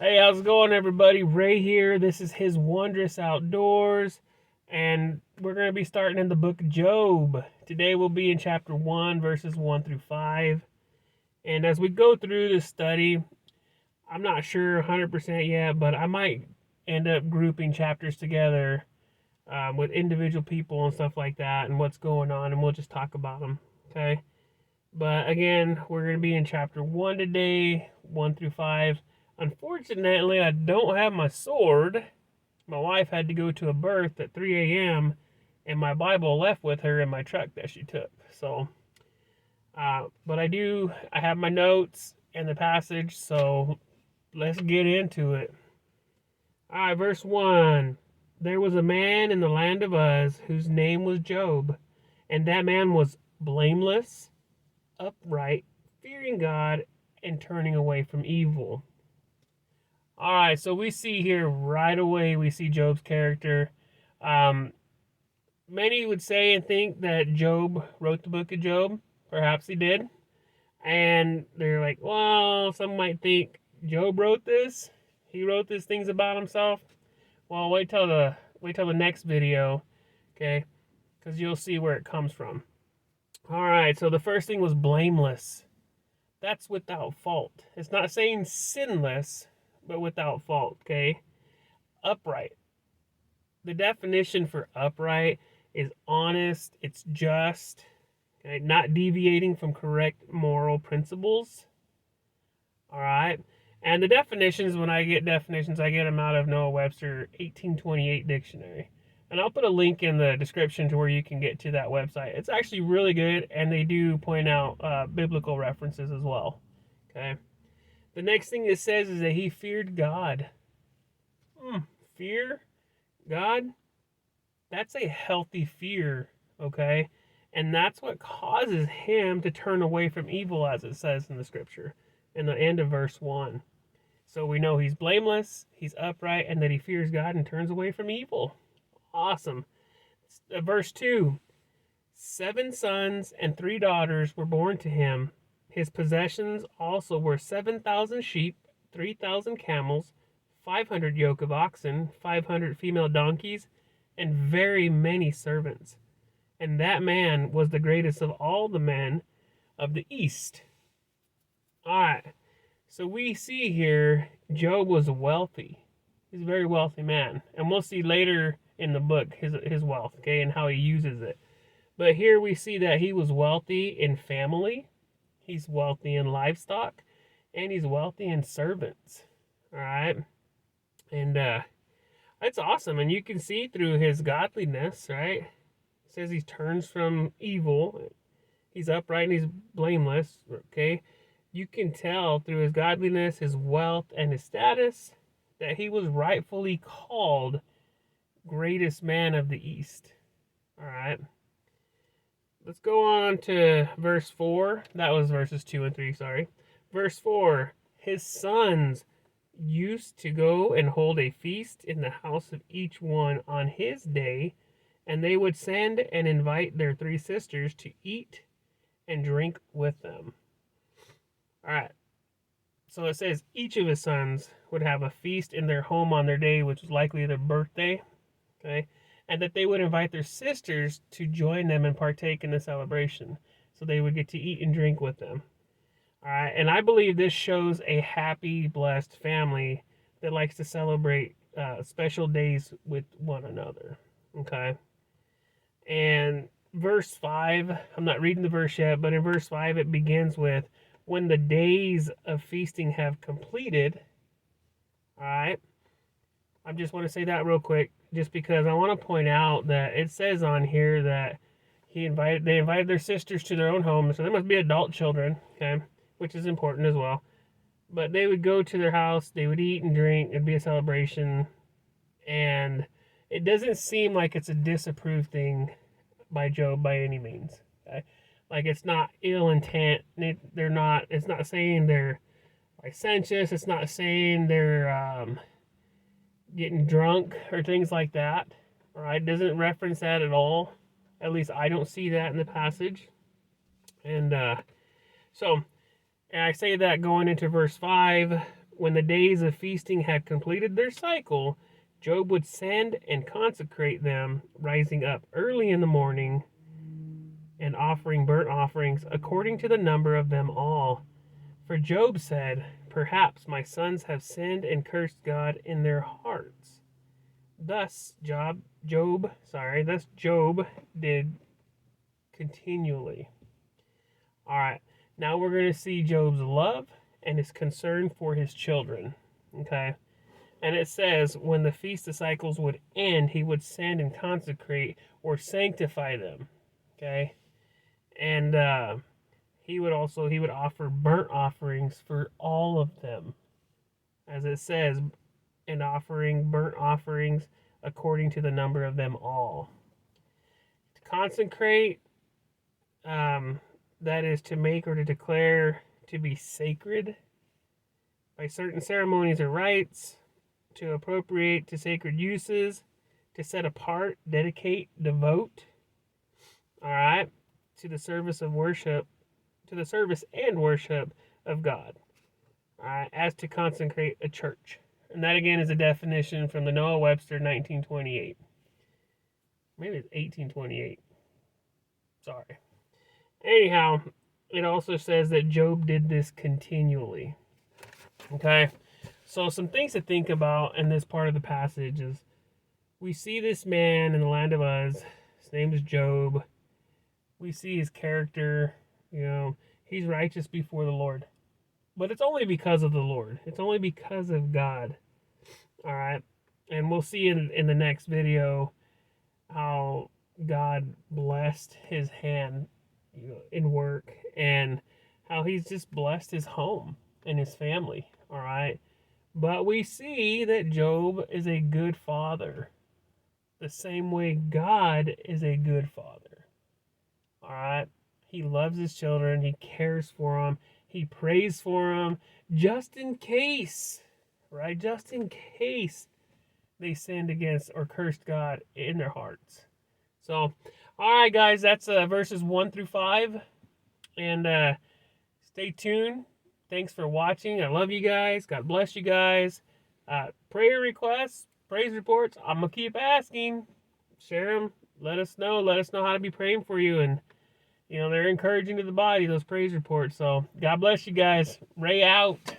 Hey, how's it going, everybody? Ray here. This is His Wondrous Outdoors, and we're going to be starting in the book of Job. Today we'll be in chapter 1, verses 1 through 5. And as we go through this study, I'm not sure 100% yet, but I might end up grouping chapters together with individual people and stuff like that and what's going on, and we'll just talk about them, okay? But again, we're going to be in chapter 1 today, 1 through 5. Unfortunately, I don't have my sword. My wife had to go to a birth at 3 a.m., and my Bible left with her in my truck that she took. So, but I have my notes and the passage, so let's get into it. All right, verse 1. There was a man in the land of Uz whose name was Job, and that man was blameless, upright, fearing God, and turning away from evil. All right, so we see here right away, we see Job's character. Um, Many would say and think that Job wrote the book of Job. Perhaps he did. And they're like, well, some might think Job wrote this. He wrote these things about himself. Well, wait till the next video, okay? Because you'll see where it comes from. All right, so the first thing was blameless. That's without fault. It's not saying sinless, but without fault, okay? Upright. The definition for upright is honest, it's just, okay? Not deviating from correct moral principles. All right. And the definitions, when I get definitions, I get them out of Noah Webster 1828 dictionary. And I'll put a link in the description to where you can get to that website. It's actually really good, and they do point out biblical references as well. Okay. The next thing it says is that he feared God. Fear God? That's a healthy fear, okay? And that's what causes him to turn away from evil, as it says in the scripture, in the end of verse 1. So we know he's blameless, he's upright, and that he fears God and turns away from evil. Awesome. Verse 2. 7 sons and 3 daughters were born to him. His possessions also were 7,000 sheep, 3,000 camels, 500 yoke of oxen, 500 female donkeys, and very many servants. And that man was the greatest of all the men of the East. All right. So we see here Job was wealthy. He's a very wealthy man. And we'll see later in the book his wealth, okay, and how he uses it. But here we see that he was wealthy in family, he's wealthy in livestock, and he's wealthy in servants. All right. And that's awesome. And you can see through his godliness, right? It says he turns from evil. He's upright and he's blameless, okay? You can tell through his godliness, his wealth, and his status that he was rightfully called greatest man of the East. All right. Let's go on to verse 4. That was verses 2 and 3, sorry. Verse 4. His sons used to go and hold a feast in the house of each one on his day, and they would send and invite their 3 sisters to eat and drink with them. All right. So it says each of his sons would have a feast in their home on their day, which was likely their birthday, okay? And that they would invite their sisters to join them and partake in the celebration. So they would get to eat and drink with them. All right. And I believe this shows a happy, blessed family that likes to celebrate special days with one another. Okay. And verse 5, I'm not reading the verse yet, but in verse 5 it begins with, when the days of feasting have completed. All right. I just want to say that real quick, just because I want to point out that it says on here that they invited their sisters to their own home, so they must be adult children, okay, which is important as well. But they would go to their house, they would eat and drink, it'd be a celebration, and it doesn't seem like it's a disapproved thing by Job by any means. Okay? Like, it's not ill intent. It's not saying they're licentious. It's not saying they're getting drunk or things like that. All right, it doesn't reference that at all. At least I don't see that in the passage. And so, and I say that going into verse 5 when the days of feasting had completed their cycle, Job would send and consecrate them, rising up early in the morning and offering burnt offerings according to the number of them all. For Job said, perhaps my sons have sinned and cursed God in their hearts. Thus Job did continually. All right, now we're going to see Job's love and his concern for his children. Okay, and it says when the feast of cycles would end, he would send and consecrate or sanctify them. Okay, and he would offer burnt offerings for all of them, as it says, and offering burnt offerings according to the number of them all. To consecrate, that is to make or to declare to be sacred by certain ceremonies or rites, to appropriate to sacred uses, to set apart, dedicate, devote, all right, to the service and worship of God, all right, as to consecrate a church. And that again is a definition from the Noah Webster 1928. Maybe it's 1828. Sorry. Anyhow, it also says that Job did this continually. Okay? So some things to think about in this part of the passage is we see this man in the land of Uz. His name is Job. We see his character. He's righteous before the Lord. But it's only because of the Lord. It's only because of God. All right? And we'll see in the next video how God blessed his hand in work, and how he's just blessed his home and his family. All right, but we see that Job is a good father, the same way God is a good father. All right, he loves his children, he cares for them, he prays for them, just in case, right? Just in case they sinned against or cursed God in their hearts. So, all right, guys, that's verses 1 through 5. And stay tuned. Thanks for watching. I love you guys. God bless you guys. Prayer requests, praise reports, I'm going to keep asking. Share them. Let us know. Let us know how to be praying for you. And, they're encouraging to the body, those praise reports. So, God bless you guys. Ray out.